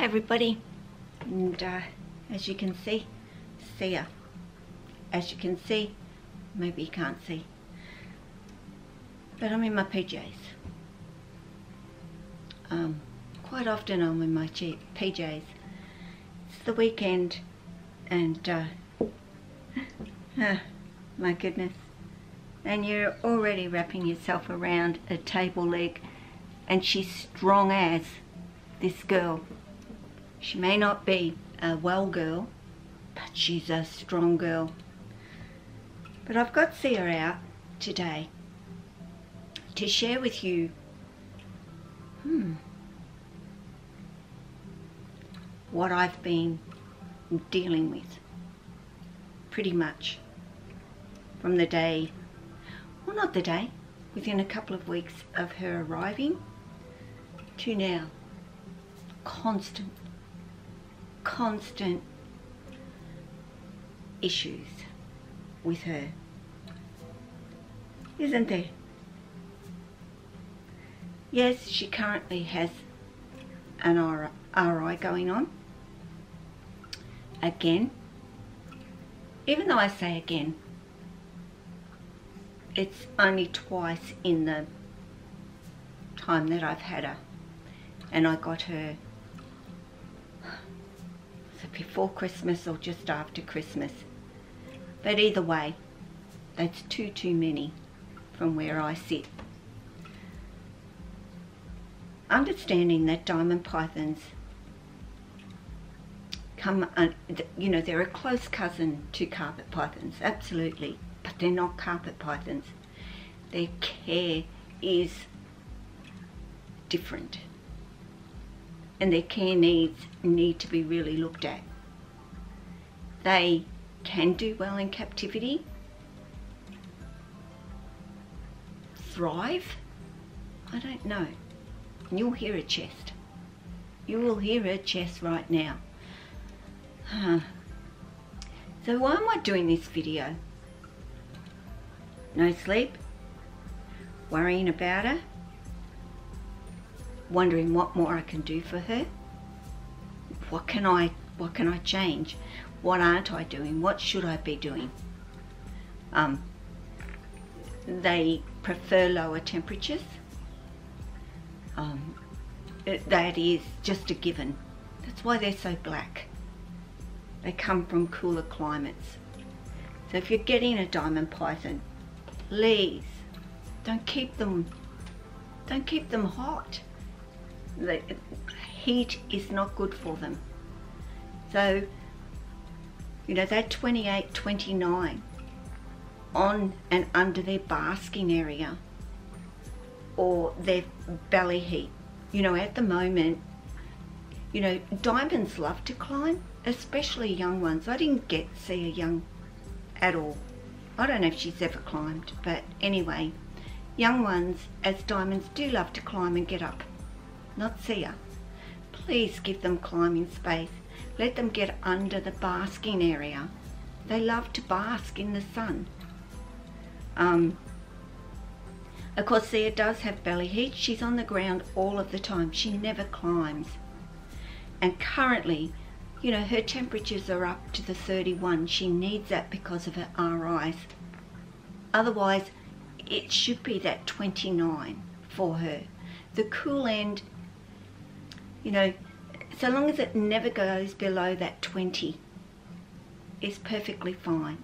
everybody, and as you can see ya. As you can see, maybe you can't see, but I'm in my PJs. Quite often I'm in my PJs. It's the weekend, and my goodness, and you're already wrapping yourself around a table leg, and she's strong as this girl. She may not be a well girl, but she's a strong girl. But I've got Sia out today to share with you what I've been dealing with pretty much from the day, well, not the day, within a couple of weeks of her arriving to now. Constant issues with her, isn't there? Yes, she currently has an RI going on. Again, even though I say again, it's only twice in the time that I've had her, and I got her before Christmas or just after Christmas. But either way, that's too many from where I sit. Understanding that diamond pythons come, you know, they're a close cousin to carpet pythons, absolutely, but they're not carpet pythons. Their care is different, and their care needs need to be really looked at. They can do well in captivity, thrive, I don't know. You'll hear her chest. You will hear her chest right now. So why am I doing this video? No sleep, worrying about her, wondering what more I can do for her. What can I change? What aren't I doing? What should I be doing? They prefer lower temperatures. That is just a given. That's why they're so black. They come from cooler climates. So if you're getting a diamond python, please don't keep them hot. The heat is not good for them. So, you know, that 28, 29 on and under their basking area or their belly heat. You know, at the moment, you know, diamonds love to climb, especially young ones. I didn't see a young at all. I don't know if she's ever climbed, but anyway, young ones as diamonds do love to climb and get up. Not Sia. Please give them climbing space. Let them get under the basking area. They love to bask in the sun. Of course, Sia does have belly heat. She's on the ground all of the time. She never climbs. And currently, you know, her temperatures are up to the 31. She needs that because of her RIs. Otherwise, it should be that 29 for her. The cool end, you know, so long as it never goes below that 20, is perfectly fine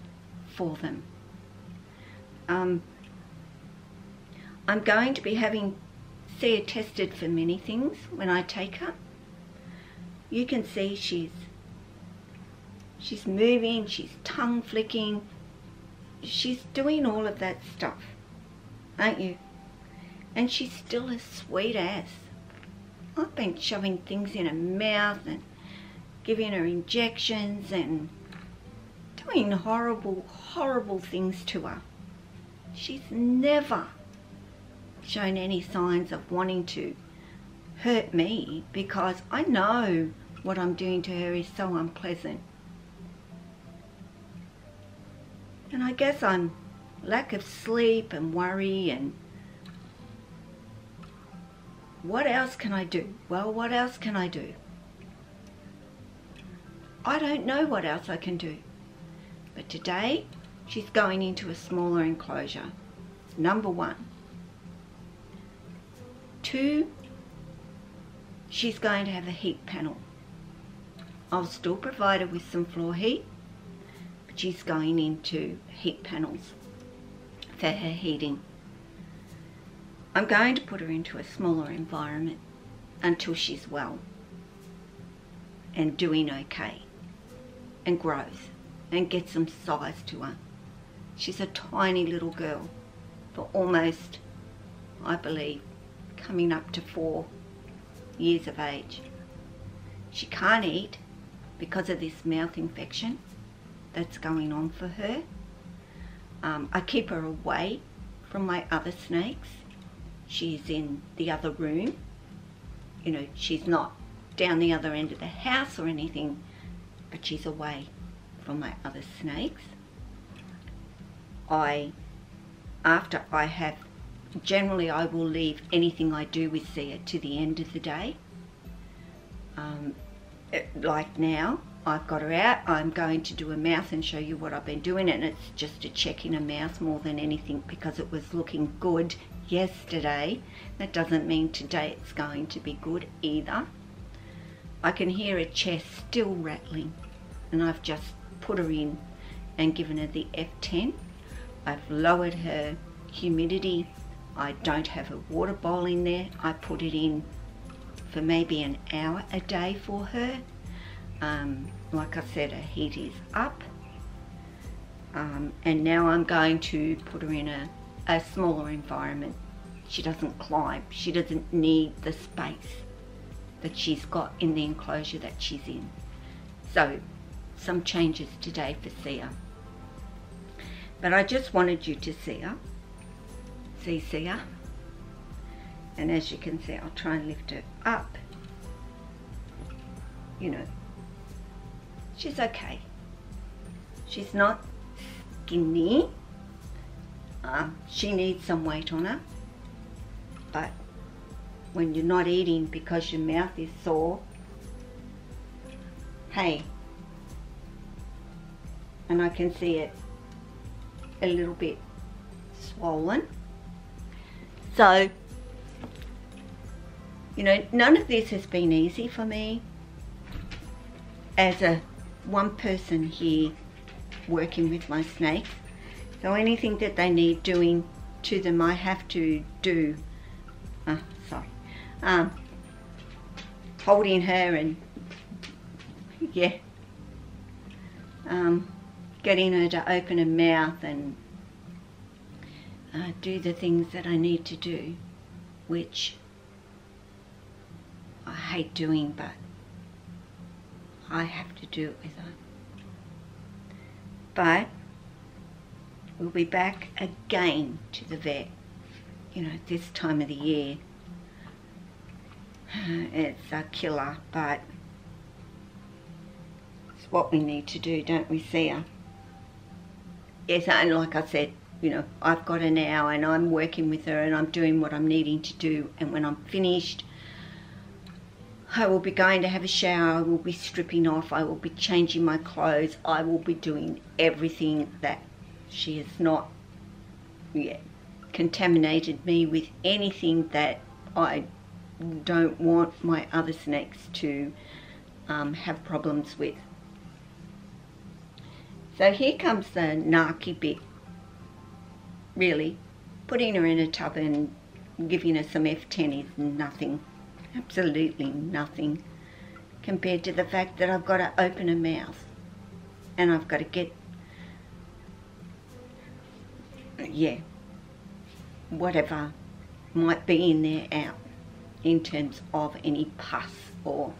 for them. I'm going to be having Sia tested for many things when I take her. You can see she's moving, she's tongue flicking, she's doing all of that stuff, aren't you? And she's still as sweet as. I've been shoving things in her mouth and giving her injections and doing horrible things to her. She's never shown any signs of wanting to hurt me, because I know what I'm doing to her is so unpleasant. And I guess I'm lack of sleep and worry, and what else can I do? Well, what else can I do? I don't know what else I can do. But today, she's going into a smaller enclosure. Number 1. 2, she's going to have a heat panel. I'll still provide her with some floor heat, but she's going into heat panels for her heating. I'm going to put her into a smaller environment until she's well and doing okay and grows and gets some size to her. She's a tiny little girl for almost, I believe, coming up to 4 years of age. She can't eat because of this mouth infection that's going on for her. I keep her away from my other snakes. She's in the other room. You know, she's not down the other end of the house or anything, but she's away from my other snakes. Generally I will leave anything I do with Sia to the end of the day. Like now, I've got her out, I'm going to do a mouth and show you what I've been doing, and it's just a check in her mouth more than anything because it was looking good yesterday. That doesn't mean today it's going to be good either. I can hear her chest still rattling, and I've just put her in and given her the F10. I've lowered her humidity. I don't have a water bowl in there. I put it in for maybe an hour a day for her. Like I said, her heat is up. And now I'm going to put her in a smaller environment. She doesn't climb. She doesn't need the space that she's got in the enclosure that she's in. So, some changes today for Sia. But I just wanted you to see her. See Sia. And as you can see, I'll try and lift her up. You know, she's okay. She's not skinny. She needs some weight on her. But when you're not eating because your mouth is sore, hey, and I can see it a little bit swollen. So, you know, none of this has been easy for me as a one person here working with my snakes. So anything that they need doing to them, I have to do. Holding her and getting her to open her mouth and do the things that I need to do, which I hate doing, but I have to do it with her. But we'll be back again to the vet, you know, this time of the year. It's a killer, but it's what we need to do, don't we, Sia? Yes, and like I said, you know, I've got her now and I'm working with her and I'm doing what I'm needing to do, and when I'm finished, I will be going to have a shower, I will be stripping off, I will be changing my clothes, I will be doing everything that she has not contaminated me with anything that I don't want my other snakes to have problems with. So here comes the narky bit. Really, putting her in a tub and giving her some F10 is nothing, absolutely nothing, compared to the fact that I've got to open her mouth and I've got to get, whatever might be in there out, in terms of any pus or,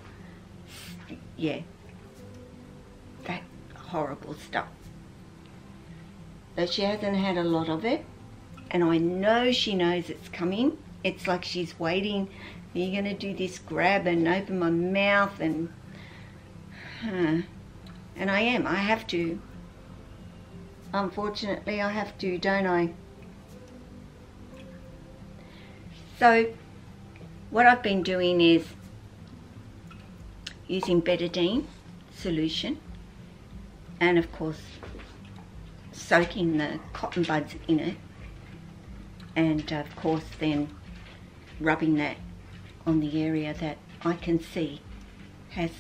that horrible stuff. So she hasn't had a lot of it, and I know she knows it's coming. It's like she's waiting. Are you going to do this grab and open my mouth? And I am. I have to. Unfortunately, I have to, don't I? So what I've been doing is using betadine, solution, and of course soaking the cotton buds in it, and of course then rubbing that on the area that I can see has,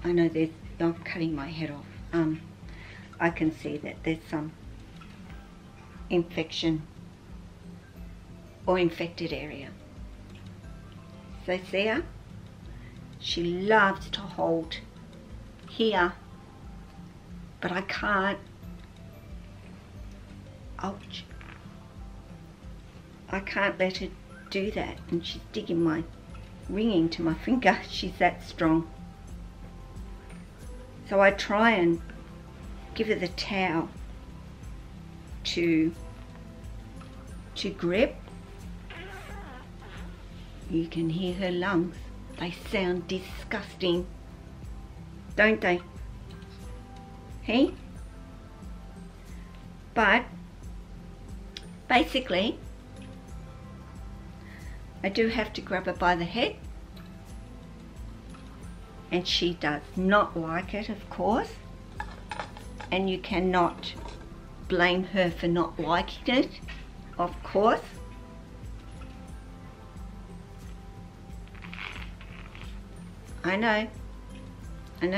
I know there's, I'm cutting my head off, I can see that there's some infection or infected area. So see her? She loves to hold here, but I can't, ouch, I can't let her do that, and she's digging my ring into my finger. She's that strong. So I try and give her the towel to grip. You can hear her lungs. They sound disgusting, don't they? Hey? But basically, I do have to grab her by the head, and she does not like it, of course, and you cannot blame her for not liking it, of course. I know,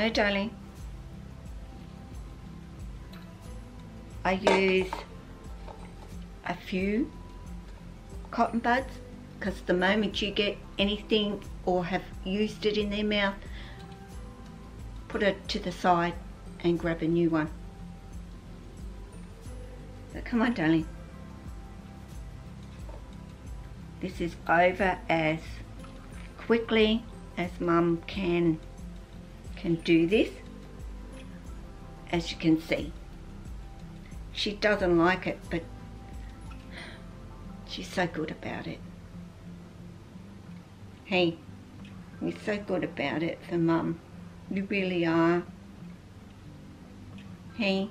darling. I use a few cotton buds, because the moment you get anything or have used it in their mouth, put it to the side and grab a new one. So come on, darling. This is over as quickly as Mum can do this. As you can see, she doesn't like it, but she's so good about it. Hey, you're so good about it for Mum. You really are. Hey.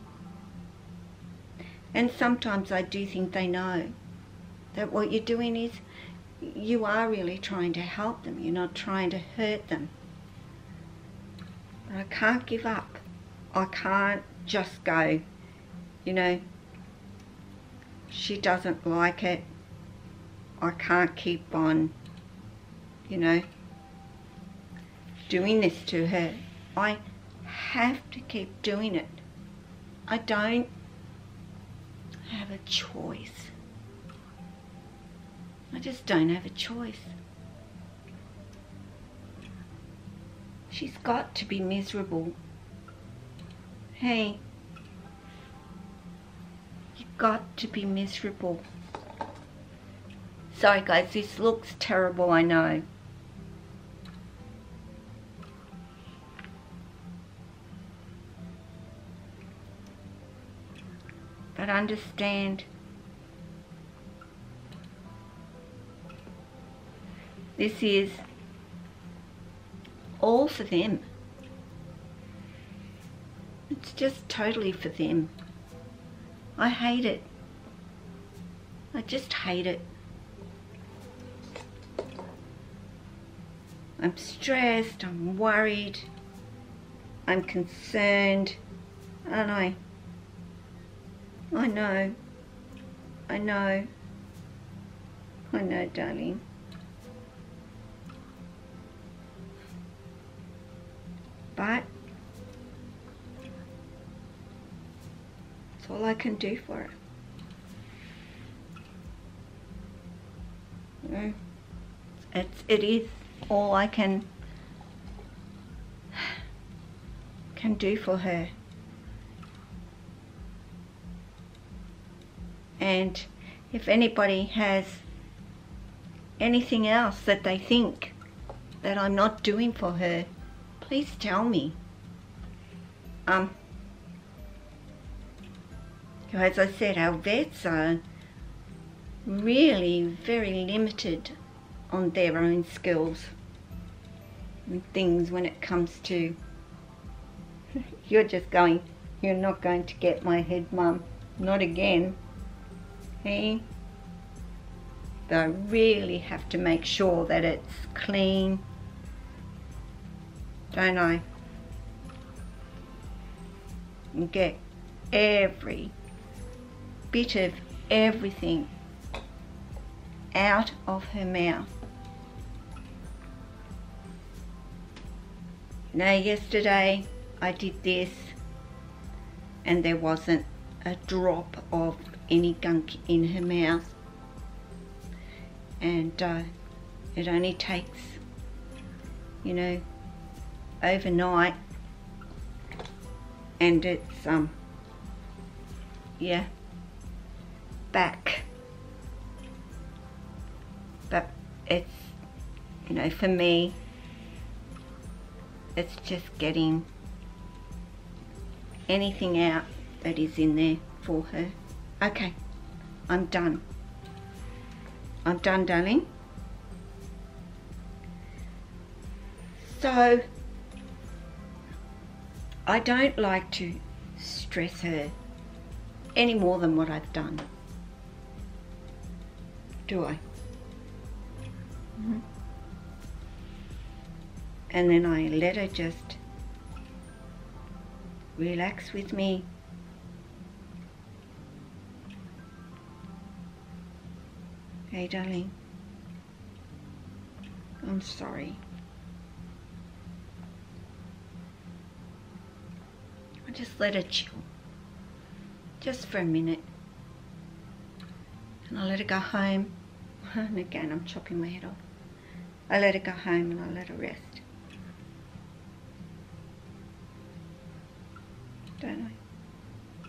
And sometimes I do think they know that what you're doing is you are really trying to help them. You're not trying to hurt them. But I can't give up. I can't just go, you know, she doesn't like it. I can't keep on, you know, doing this to her. I have to keep doing it. I don't have a choice. I just don't have a choice. She's got to be miserable. Hey, you've got to be miserable. Sorry guys, this looks terrible, I know. But understand, this is all for them. It's just totally for them. I hate it. I just hate it. I'm stressed, I'm worried, I'm concerned, and I know, darling. But it's all I can do for her. It is all I can do for her. And if anybody has anything else that they think that I'm not doing for her, please tell me. As I said, our vets are really very limited on their own skills and things when it comes to you're just going, you're not going to get my head, Mum, not again. Hey, but I really have to make sure that it's clean, don't I? and get every bit of everything out of her mouth. You know, yesterday I did this and there wasn't a drop of any gunk in her mouth, and it only takes, you know, overnight, and it's yeah, back. But it's, you know, for me, it's just getting anything out that is in there for her. Okay, I'm done. I'm done, darling. So I don't like to stress her any more than what I've done, do I? Mm-hmm. And then I let her just relax with me. Hey, darling, I'm sorry. I just let her chill, just for a minute. And I let her go home. And again, I'm chopping my head off. I let her go home and I let her rest. Don't I?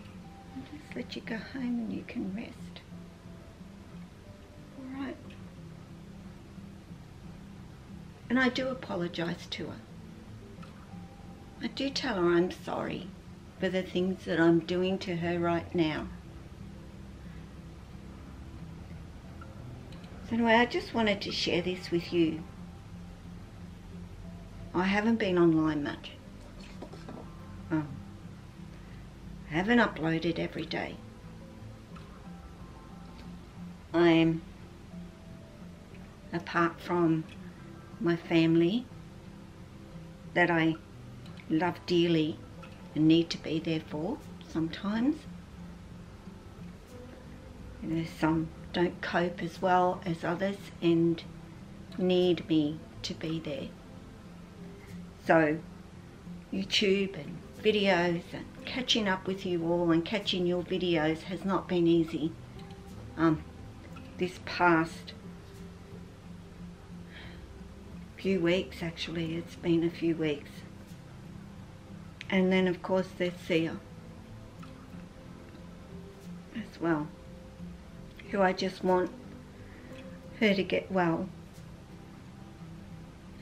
I'll just let you go home and you can rest. Alright. And I do apologise to her. I do tell her I'm sorry for the things that I'm doing to her right now. So anyway, I just wanted to share this with you. I haven't been online much. I haven't uploaded every day. I'm, apart from my family that I love dearly and need to be there for sometimes. You know, some don't cope as well as others and need me to be there. So YouTube and videos and catching up with you all and catching your videos has not been easy. This past few weeks, actually, it's been a few weeks. And then of course there's Sia as well, who I just want her to get well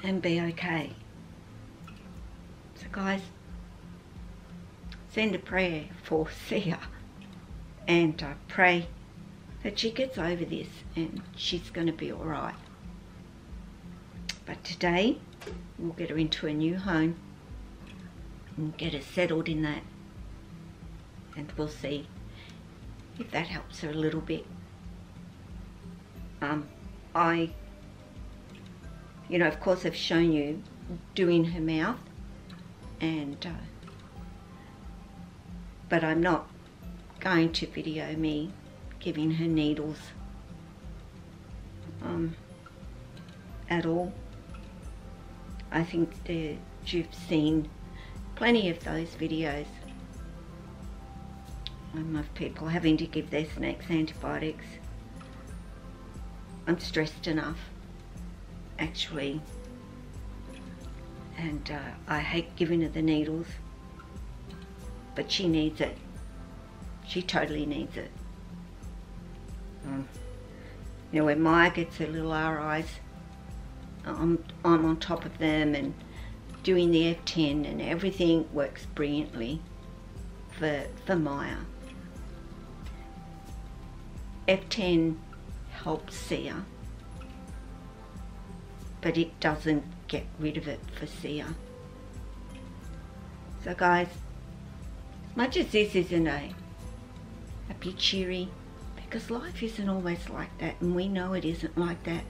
and be okay. So guys, send a prayer for Sia, and I pray that she gets over this and she's going to be alright. But today we'll get her into a new home and get her settled in that, and we'll see if that helps her a little bit. I, you know, of course I've shown you doing her mouth, and but I'm not going to video me giving her needles at all. I think that you've seen plenty of those videos of people having to give their snakes antibiotics. I'm stressed enough, actually, and I hate giving her the needles, but she needs it. She totally needs it. You know, when Maya gets her little RIs, I'm on top of them and doing the F10, and everything works brilliantly for Maya. F10 helps Sia, but it doesn't get rid of it for Sia. So guys, as much as this isn't a big cheery, because life isn't always like that, and we know it isn't like that.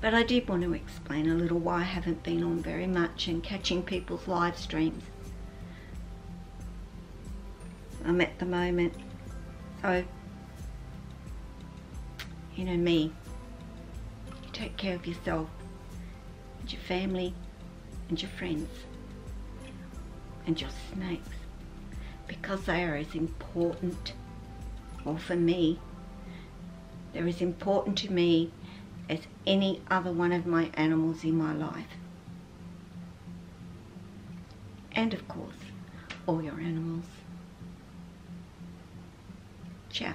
But I did want to explain a little why I haven't been on very much and catching people's live streams. I'm at the moment. So, you know me, you take care of yourself and your family and your friends and your snakes, because they are as important, or for me, they're as important to me as any other one of my animals in my life. And of course, all your animals. Ciao.